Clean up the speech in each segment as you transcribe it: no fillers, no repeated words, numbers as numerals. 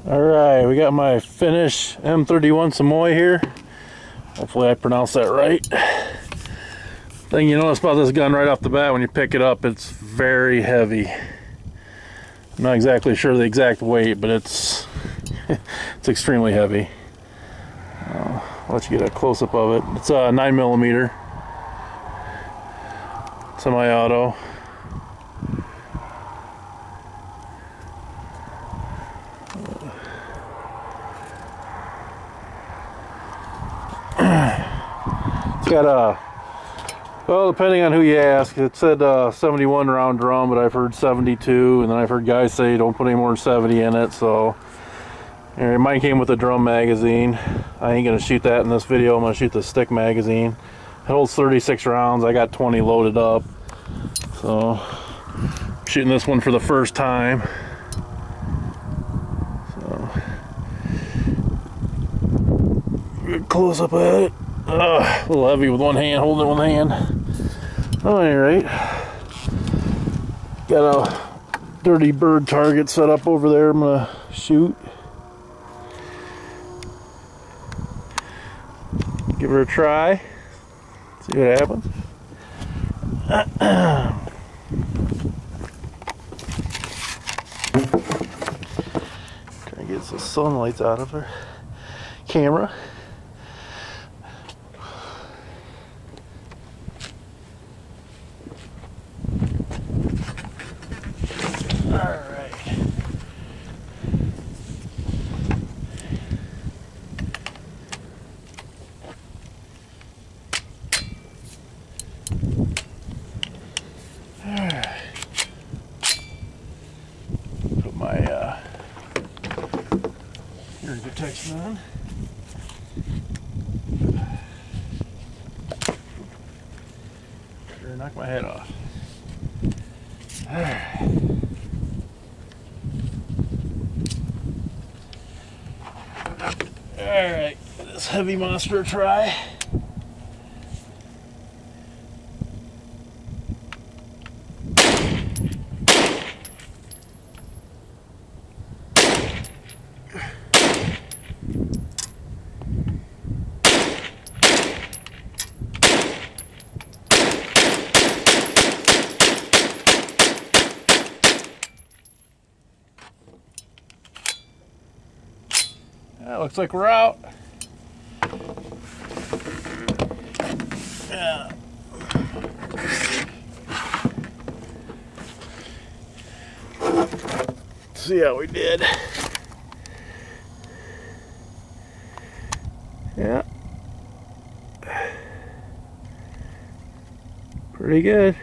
Alright, we got my Finnish M31 Suomi here. Hopefully I pronounced that right. Thing you notice about this gun right off the bat, when you pick it up, it's very heavy. I'm not exactly sure the exact weight, but it's it's extremely heavy. I'll let you get a close-up of it. It's a 9mm semi-auto. It's got a, well, depending on who you ask, it said 71 round drum, but I've heard 72, and then I've heard guys say don't put any more than 70 in it. So mine came with a drum magazine. I ain't gonna shoot that in this video. I'm gonna shoot the stick magazine. It holds 36 rounds. I got 20 loaded up, so I'm shooting this one for the first time. So good close up at it. A little heavy with one hand, holding it with one hand. Oh, alright. Got a dirty bird target set up over there. I'm gonna shoot. Give her a try. See what happens. Trying to get some sunlight out of her camera. Put my hearing protection on. Sure, knock my head off. Alright, this heavy monster try. That looks like we're out. Yeah. Let's see how we did. Yeah. Pretty good.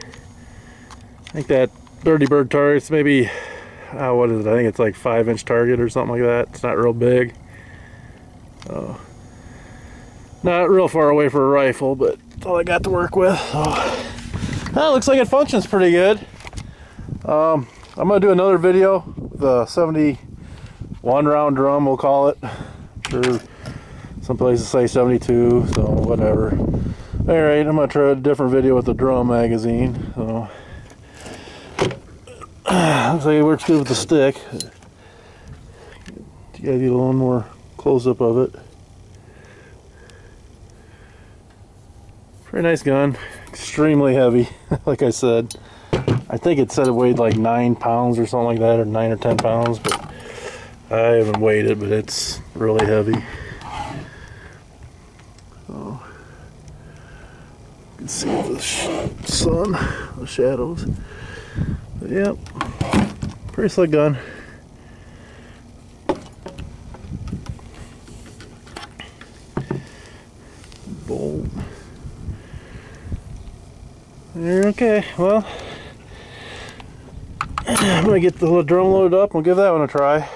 I think that dirty bird target's maybe, what is it? I think it's like 5-inch target or something like that. It's not real big. Not real far away for a rifle, but that's all I got to work with. So, that looks like it functions pretty good. I'm gonna do another video with a 71 round drum, we'll call it. I'm sure some places say 72, so whatever. Alright, I'm gonna try a different video with the drum magazine. So looks like it works good with the stick. You gotta get a little more close up of it. Pretty nice gun, extremely heavy. Like I said, I think it said it weighed like 9 pounds or something like that, or 9 or 10 pounds, but I haven't weighed it, but it's really heavy. So you can see the sun, the shadows. But yep, pretty slick gun. Bolt. Okay, well, I'm gonna get the little drum loaded up and we'll give that one a try.